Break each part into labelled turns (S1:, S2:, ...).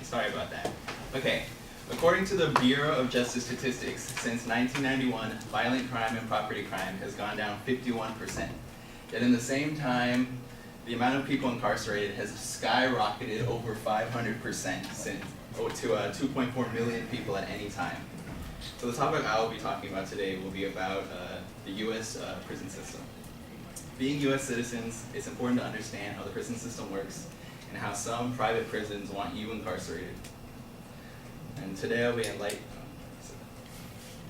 S1: Sorry about that. Okay. According to the Bureau of Justice Statistics, since 1991, violent crime and property crime has gone down 51%. Yet in the same time, the amount of people incarcerated has skyrocketed over 500% since to 2.4 million people at any time. So the topic I will be talking about today will be about the U.S. Prison system. Being U.S. citizens, it's important to understand how the prison system works and how some private prisons want you incarcerated. And today I'll be enlightened.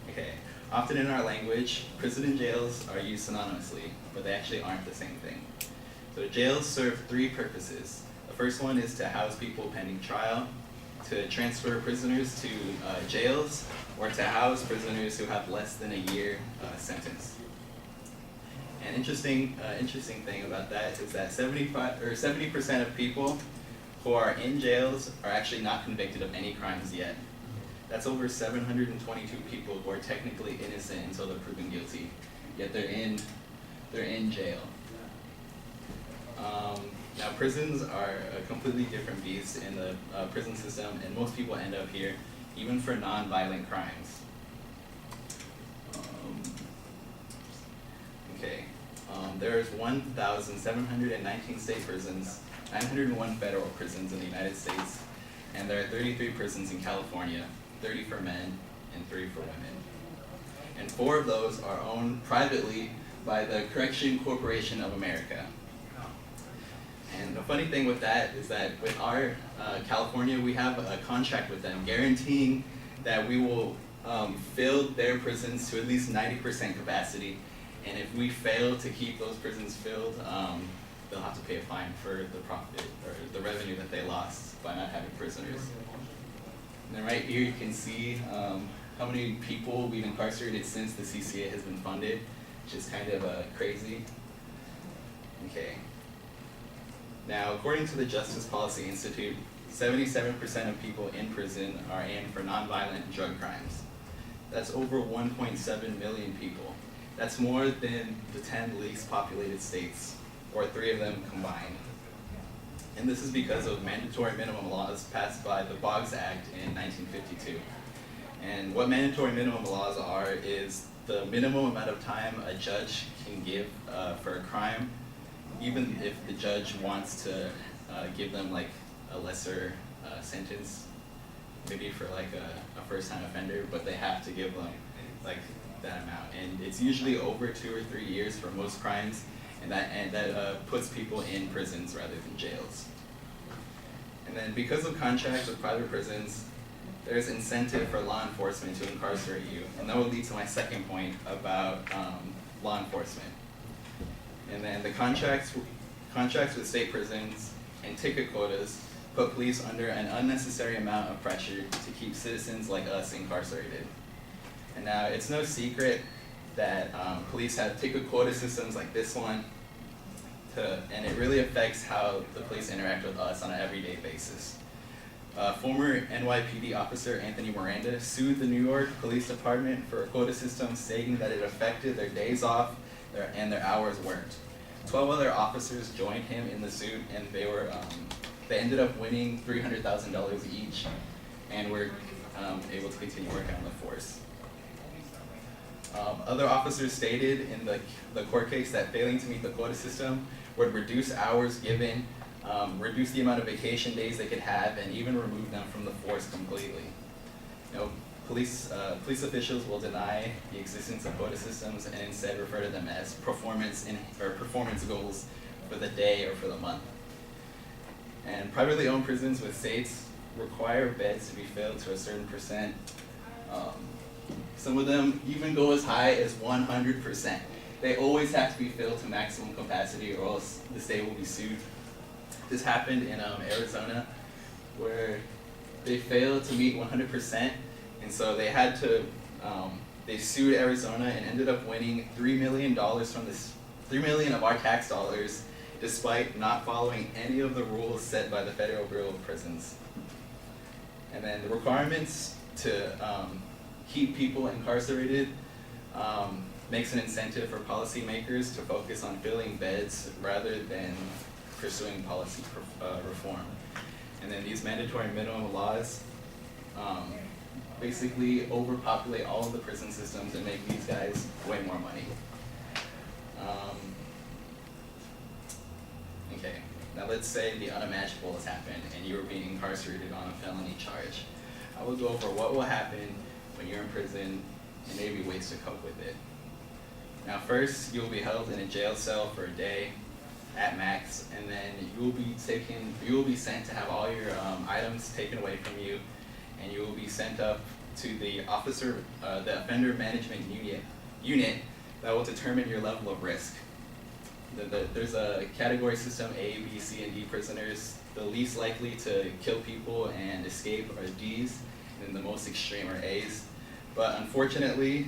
S1: Okay, often in our language, prison and jails are used synonymously, but they actually aren't the same thing. So jails serve three purposes. The first one is to house people pending trial, to transfer prisoners to jails, or to house prisoners who have less than a year sentence. An interesting thing about that is that 70% of people who are in jails are actually not convicted of any crimes yet. That's over 722 people who are technically innocent until they're proven guilty, yet they're in jail. Now prisons are a completely different beast in the prison system, and most people end up here even for non-violent crimes. There's 1,719 state prisons, 901 federal prisons in the United States, and there are 33 prisons in California, 30 for men and 3 for women. And 4 of those are owned privately by the Correction Corporation of America. And the funny thing with that is that with our California, we have a contract with them guaranteeing that we will fill their prisons to at least 90% capacity. And if we fail to keep those prisons filled, they'll have to pay a fine for the profit or the revenue that they lost by not having prisoners. And then right here you can see how many people we've incarcerated since the CCA has been funded, which is kind of crazy. Okay. Now, according to the Justice Policy Institute, 77% of people in prison are in for nonviolent drug crimes. That's over 1.7 million people. That's more than the 10 least populated states, or 3 of them combined. And this is because of mandatory minimum laws passed by the Boggs Act in 1952. And what mandatory minimum laws are is the minimum amount of time a judge can give for a crime, even if the judge wants to give them like a lesser sentence, maybe for like a first-time offender, but they have to give them like that amount. And it's usually over 2 or 3 years for most crimes, and that puts people in prisons rather than jails. And then because of contracts with private prisons, there's incentive for law enforcement to incarcerate you, and that will lead to my second point about law enforcement. And then the contracts with state prisons and ticket quotas put police under an unnecessary amount of pressure to keep citizens like us incarcerated. And now it's no secret that police have ticket quota systems like this one, and it really affects how the police interact with us on an everyday basis. Former NYPD officer Anthony Miranda sued the New York Police Department for a quota system, stating that it affected their days off and their hours worked. 12 other officers joined him in the suit, and they ended up winning $300,000 each, and were able to continue working on the force. Other officers stated in the court case that failing to meet the quota system would reduce hours given, reduce the amount of vacation days they could have, and even remove them from the force completely. Police officials will deny the existence of quota systems and instead refer to them as performance goals for the day or for the month. And privately owned prisons with states require beds to be filled to a certain percent. Some of them even go as high as 100%. They always have to be filled to maximum capacity, or else the state will be sued. This happened in Arizona, where they failed to meet 100%, and so they had to, they sued Arizona and ended up winning $3 million from this, $3 million of our tax dollars, despite not following any of the rules set by the Federal Bureau of Prisons. And then the requirements to keep people incarcerated makes an incentive for policymakers to focus on filling beds rather than pursuing policy reform. And And then these mandatory minimum laws basically overpopulate all of the prison systems and make these guys way more money. Okay, now let's say the unimaginable has happened and you are being incarcerated on a felony charge. I will go over what will happen when you're in prison and maybe ways to cope with it. Now first, you will be held in a jail cell for a day at max, and then you will be sent to have all your items taken away from you, and you will be sent up to the offender management unit that will determine your level of risk. There's a category system: A, B, C, and D prisoners. The least likely to kill people and escape are D's, and the most extreme are A's. But unfortunately,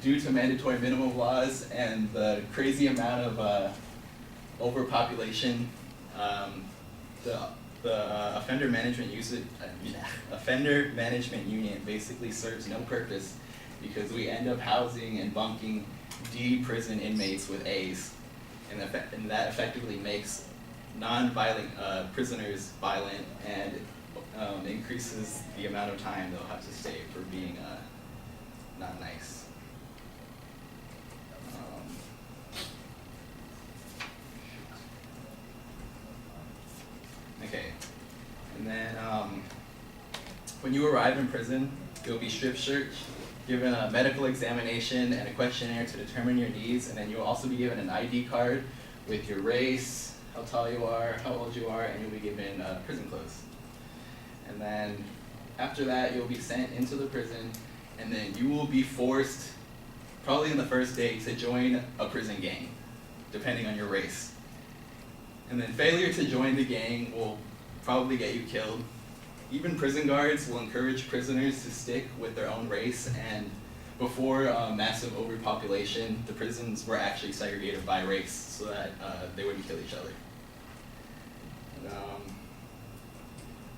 S1: due to mandatory minimum laws and the crazy amount of overpopulation, the offender management unit basically serves no purpose, because we end up housing and bunking D prison inmates with A's, and that effectively makes non-violent prisoners violent and increases the amount of time they'll have to stay for being not nice. Okay, and then when you arrive in prison, you'll be strip searched, given a medical examination and a questionnaire to determine your needs, and then you'll also be given an ID card with your race, how tall you are, how old you are, and you'll be given prison clothes. And then after that, you'll be sent into the prison, and then you will be forced, probably in the first day, to join a prison gang, depending on your race. And then failure to join the gang will probably get you killed. Even prison guards will encourage prisoners to stick with their own race, and before massive overpopulation, the prisons were actually segregated by race so that they wouldn't kill each other.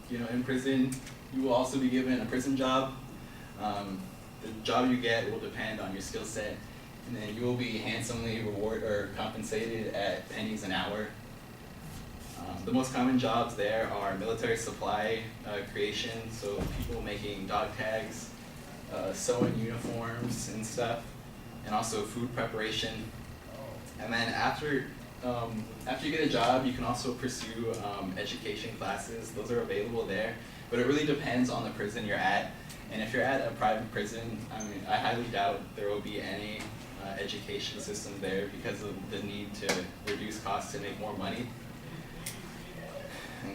S1: And, in prison, you will also be given a prison job. The job you get will depend on your skill set, and then you will be handsomely rewarded or compensated at pennies an hour. The most common jobs there are military supply creation, so people making dog tags, sewing uniforms and stuff, and also food preparation. And then after you get a job, you can also pursue education classes. Those are available there, but it really depends on the prison you're at. And if you're at a private prison, I highly doubt there will be any education system there because of the need to reduce costs to make more money.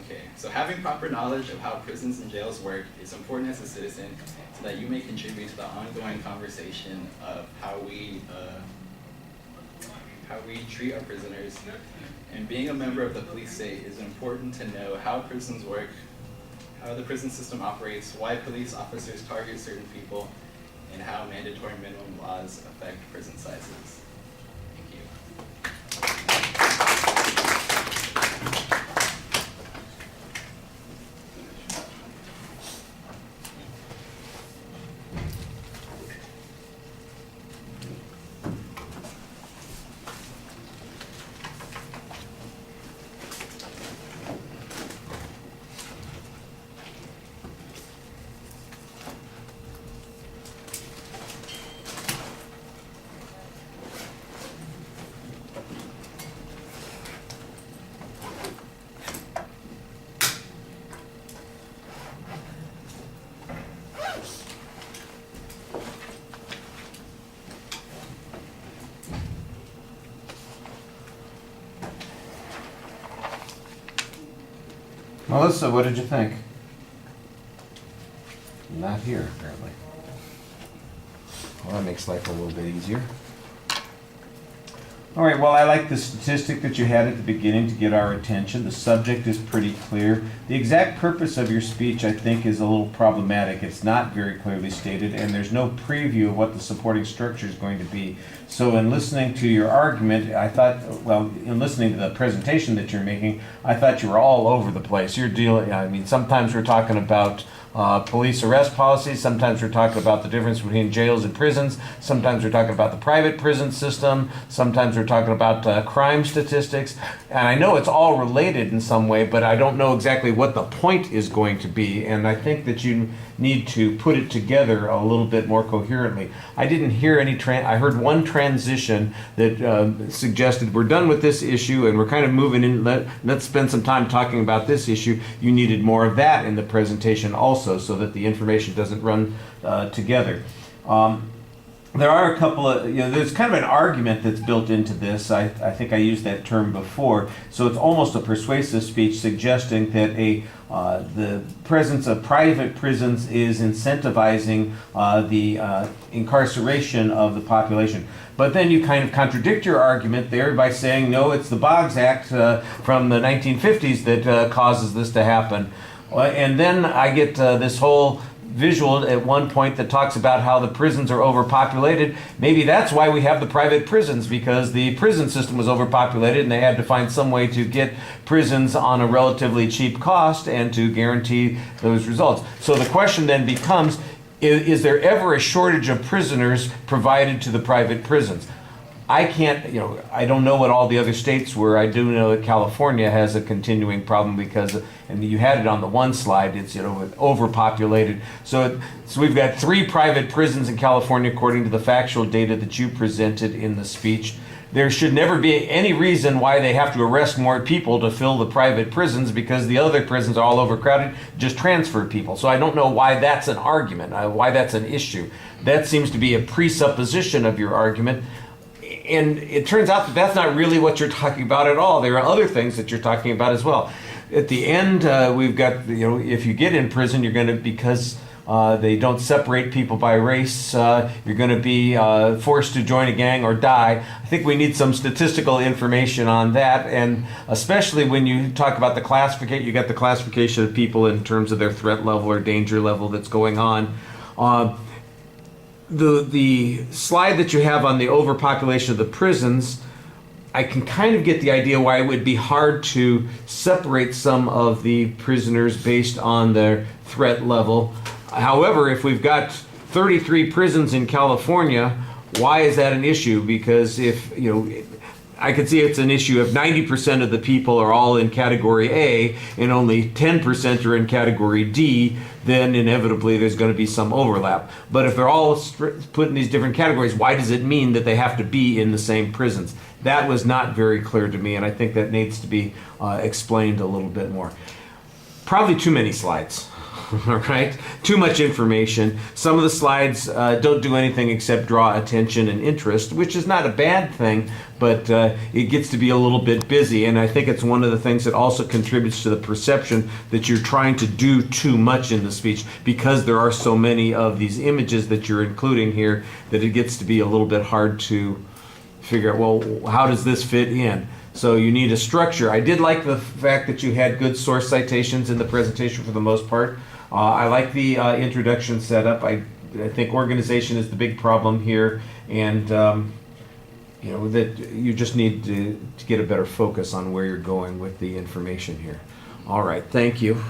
S1: Okay, so having proper knowledge of how prisons and jails work is important as a citizen, so that you may contribute to the ongoing conversation of how we treat our prisoners. And being a member of the police state is important to know how prisons work, how the prison system operates, why police officers target certain people, and how mandatory minimum laws affect prison sizes. Thank you.
S2: Melissa, what did you think? Not here, apparently. Well, that makes life a little bit easier. All right, well, I like the statistic that you had at the beginning to get our attention. The subject is pretty clear. The exact purpose of your speech, I think, is a little problematic. It's not very clearly stated, and there's no preview of what the supporting structure is going to be. So in listening to your argument, I thought, well, in listening to the presentation that you're making, I thought you were all over the place. You're dealing, sometimes we're talking about police arrest policies. Sometimes we're talking about the difference between jails and prisons. Sometimes we're talking about the private prison system. Sometimes we're talking about crime statistics. And I know it's all related in some way, but I don't know exactly what the point is going to be. And I think that you need to put it together a little bit more coherently. I didn't hear any, I heard one transition that suggested we're done with this issue and we're kind of moving in, let's spend some time talking about this issue. You needed more of that in the presentation also so that the information doesn't run together. There are a couple of, there's kind of an argument that's built into this. I think I used that term before. So it's almost a persuasive speech suggesting that the presence of private prisons is incentivizing the incarceration of the population. But then you kind of contradict your argument there by saying, no, it's the Boggs Act from the 1950s that causes this to happen. And then I get this whole visual at one point that talks about how the prisons are overpopulated. Maybe that's why we have the private prisons, because the prison system was overpopulated and they had to find some way to get prisons on a relatively cheap cost and to guarantee those results. So the question then becomes, is there ever a shortage of prisoners provided to the private prisons? I can't, I don't know what all the other states were. I do know that California has a continuing problem because, and you had it on the one slide, it's, overpopulated. So we've got 3 private prisons in California according to the factual data that you presented in the speech. There should never be any reason why they have to arrest more people to fill the private prisons because the other prisons are all overcrowded, just transfer people. So I don't know why that's an argument, why that's an issue. That seems to be a presupposition of your argument. And it turns out that that's not really what you're talking about at all. There are other things that you're talking about as well. At the end, we've got, if you get in prison, you're going to, because they don't separate people by race, you're going to be forced to join a gang or die. I think we need some statistical information on that, and especially when you talk about the classification, you got the classification of people in terms of their threat level or danger level that's going on. The slide that you have on the overpopulation of the prisons, I can kind of get the idea why it would be hard to separate some of the prisoners based on their threat level. However, if we've got 33 prisons in California, why is that an issue? Because if, I could see it's an issue if 90% of the people are all in category A and only 10% are in category D, then inevitably there's going to be some overlap. But if they're all put in these different categories, why does it mean that they have to be in the same prisons? That was not very clear to me, and I think that needs to be explained a little bit more. Probably too many slides. All right, too much information. Some of the slides don't do anything except draw attention and interest, which is not a bad thing, but it gets to be a little bit busy, and I think it's one of the things that also contributes to the perception that you're trying to do too much in the speech, because there are so many of these images that you're including here that it gets to be a little bit hard to figure out, well, how does this fit in? So you need a structure. I did like the fact that you had good source citations in the presentation for the most part. I like the introduction setup. I think organization is the big problem here, and that you just need to get a better focus on where you're going with the information here. All right, thank you.